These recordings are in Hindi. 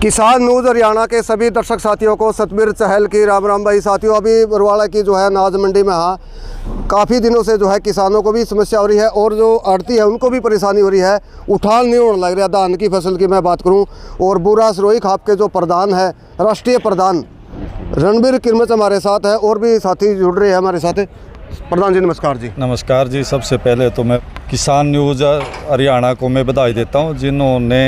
किसान न्यूज़ हरियाणा के सभी दर्शक साथियों को सतबीर चहल की राम राम भाई। साथियों, अभी बरवाड़ा की जो है अनाज मंडी में काफ़ी दिनों से जो है किसानों को भी समस्या हो रही है और जो आड़ती है उनको भी परेशानी हो रही है। उठान नहीं होने लग रहा धान की फसल की मैं बात करूं। और बुरा सरोही खाप के जो प्रधान है, राष्ट्रीय प्रधान रणबीर किरमच हमारे साथ है और भी साथी जुड़ रहे हैं हमारे साथ। प्रधान जी नमस्कार जी। नमस्कार जी। सबसे पहले तो मैं किसान न्यूज़ हरियाणा को मैं बधाई देता हूं, जिन्होंने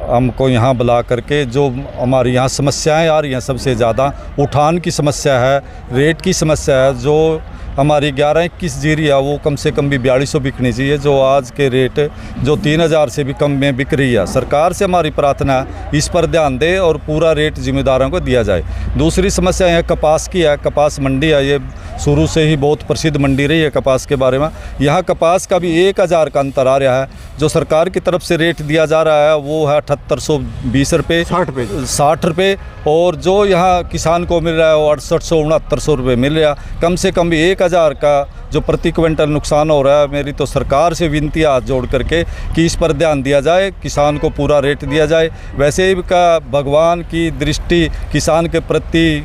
हमको यहाँ बुला करके जो हमारी यहाँ समस्याएं आ रही हैं, सबसे ज़्यादा उठान की समस्या है, रेट की समस्या है। जो हमारी 11-21 जीरी है वो कम से कम भी 4200 बिकनी चाहिए, जो आज के रेट जो 3000 से भी कम में बिक रही है। सरकार से हमारी प्रार्थना है इस पर ध्यान दे और पूरा रेट जिम्मेदारों को दिया जाए। दूसरी समस्या है कपास की है। कपास मंडी है, ये शुरू से ही बहुत प्रसिद्ध मंडी रही है कपास के बारे में। यहाँ कपास का भी 1000 का अंतर आ रहा है। जो सरकार की तरफ से रेट दिया जा रहा है वो है 7820 रुपये 60 रुपये, और जो यहाँ किसान को मिल रहा है वो 6800-6900 रुपये मिल रहा है। कम से कम भी 1000 का जो प्रति क्विंटल नुकसान हो रहा है। मेरी तो सरकार से विनती हाथ जोड़ करके कि इस पर ध्यान दिया जाए, किसान को पूरा रेट दिया जाए। वैसे ही का भगवान की दृष्टि किसान के प्रति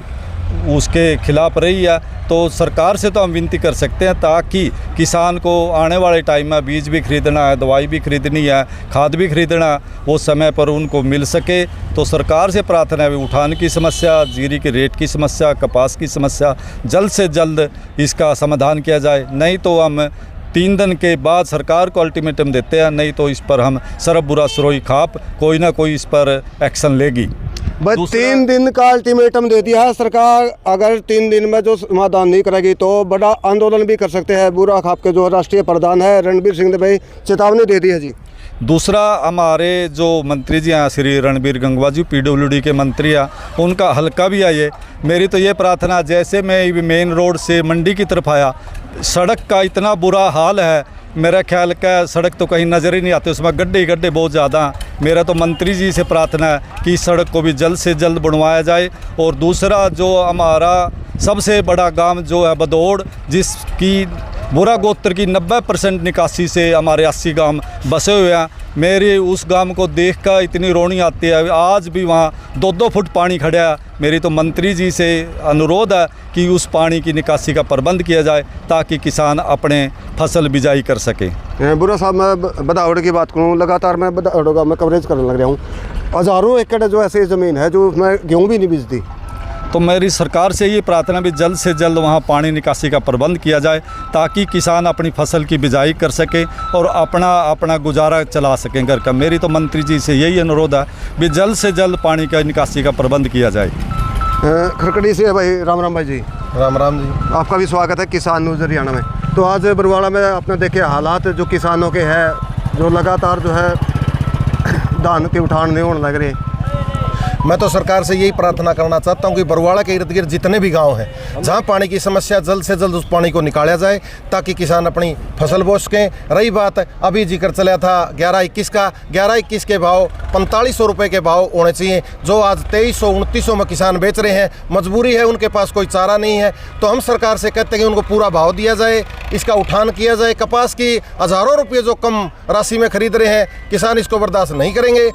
उसके खिलाफ रही है, तो सरकार से तो हम विनती कर सकते हैं ताकि किसान को आने वाले टाइम में बीज भी खरीदना है, दवाई भी खरीदनी है, खाद भी खरीदना, वो समय पर उनको मिल सके। तो सरकार से प्रार्थना है उठान की समस्या, जीरी के रेट की समस्या, कपास की समस्या जल्द से जल्द इसका समाधान किया जाए। नहीं तो हम 3 दिन के बाद सरकार को अल्टीमेटम देते हैं, नहीं तो इस पर हम सरब बुरा सरोही खाप कोई ना कोई इस पर एक्शन लेगी। बस 3 दिन का अल्टीमेटम दे दिया है सरकार। अगर 3 दिन में जो समाधान नहीं करेगी तो बड़ा आंदोलन भी कर सकते हैं। बुरा खाप के जो राष्ट्रीय प्रधान है रणबीर सिंह ने भाई चेतावनी दे दी है जी। दूसरा, हमारे जो मंत्री जी हैं श्री रणबीर गंगवा जी, PWD के मंत्री हैं, उनका हल्का भी है ये। मेरी तो ये प्रार्थना, जैसे मैं मेन रोड से मंडी की तरफ आया, सड़क का इतना बुरा हाल है, मेरा ख्याल का सड़क तो कहीं नज़र ही नहीं आती, उसमें गड्ढे गड्ढे बहुत ज़्यादा। मेरा तो मंत्री जी से प्रार्थना है कि इस सड़क को भी जल्द से जल्द बनवाया जाए। और दूसरा, जो हमारा सबसे बड़ा गांव जो है बदौड़, जिसकी बुरा गोत्र की 90% निकासी से हमारे 80 गांव बसे हुए हैं, मेरे उस गांव को देखकर इतनी रोनी आती है। आज भी वहाँ 2-2 फुट पानी खड़ा है। मेरी तो मंत्री जी से अनुरोध है कि उस पानी की निकासी का प्रबंध किया जाए ताकि किसान अपने फसल बिजाई कर सके। बुरा साहब, मैं बदावड़ की बात करूँ, लगातार मैं बदावड़ का मैं कवरेज करने लग रहा हूँ। हज़ारों एकड़ जो ऐसी ज़मीन है जो उसमें गेहूँ भी नहीं बीजती। तो मेरी सरकार से ये प्रार्थना भी जल्द से जल्द वहाँ पानी निकासी का प्रबंध किया जाए ताकि किसान अपनी फसल की बिजाई कर सके और अपना गुजारा चला सकें घर का। मेरी तो मंत्री जी से यही अनुरोध है भी जल्द से जल्द पानी का निकासी का प्रबंध किया जाए। खरकड़ी से भाई राम राम भाई जी। राम राम जी। आपका भी स्वागत है किसान न्यूज़ हरियाणा में। तो आज बरवाड़ा में आपने देखे हालात जो किसानों के हैं, जो लगातार जो है धान के उठान नहीं होने लग रहे। मैं तो सरकार से यही प्रार्थना करना चाहता हूं कि बरवाड़ा के इर्द गिर्द जितने भी गांव हैं जहां पानी की समस्या, जल्द से जल्द उस पानी को निकाला जाए ताकि किसान अपनी फसल बो सकें। रही बात अभी जिक्र चला था 11-21 का, 11-21 के भाव 4500 रुपये के भाव होने चाहिए, जो आज 2300-2900 में किसान बेच रहे हैं। मजबूरी है, उनके पास कोई चारा नहीं है, तो हम सरकार से कहते हैं कि उनको पूरा भाव दिया जाए, इसका उठान किया जाए। कपास की हज़ारों रुपये जो कम राशि में खरीद रहे हैं, किसान इसको बर्दाश्त नहीं करेंगे।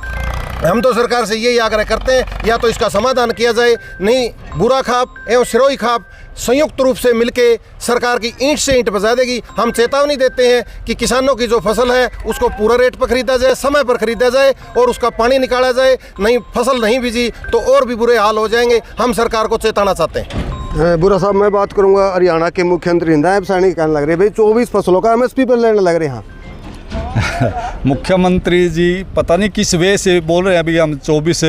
हम तो सरकार से यही आग्रह करते हैं या तो इसका समाधान किया जाए, नहीं बुरा खाप एवं सिरोही खाप संयुक्त रूप से मिलके सरकार की ईंट से ईंट बजा देगी। हम चेतावनी देते हैं कि किसानों की जो फसल है उसको पूरा रेट पर खरीदा जाए, समय पर खरीदा जाए और उसका पानी निकाला जाए। नहीं, फसल नहीं बीजी तो और भी बुरे हाल हो जाएंगे। हम सरकार को चेताना चाहते हैं। बुरा साहब, मैं बात करूँगा हरियाणा के मुख्यमंत्री नायब सैनी कहने लग रहे भाई 24 फसलों का MSP पर लेने लग रहे हैं। मुख्यमंत्री जी पता नहीं किस वे से बोल रहे हैं अभी हम 24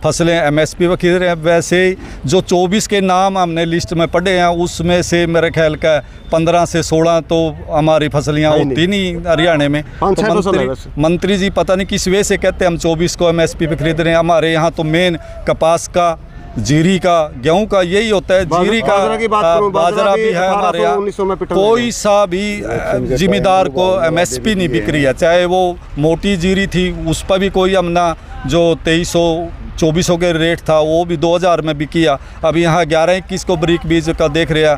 फसलें MSP पर खरीद रहे हैं। वैसे जो 24 के नाम हमने लिस्ट में पढ़े हैं उसमें से मेरे ख्याल का 15 से 16 तो हमारी फसलियाँ होती नहीं हरियाणा में। तो मंत्री जी पता नहीं किस वे से कहते हैं हम 24 को MSP पे खरीद रहे हैं। हमारे यहाँ तो मेन कपास का, जीरी का, गेहूं का यही होता है। जीरी का, बाजरा भी है हमारे यहाँ। कोई सा भी जिम्मेदार को MSP नहीं बिक रही है। चाहे वो मोटी जीरी थी उस पर भी कोई हमना जो 2300-2400 के रेट था वो भी 2000 में बिकी है। अब यहाँ 11-21 को ब्रिक बीज का देख रहे हैं।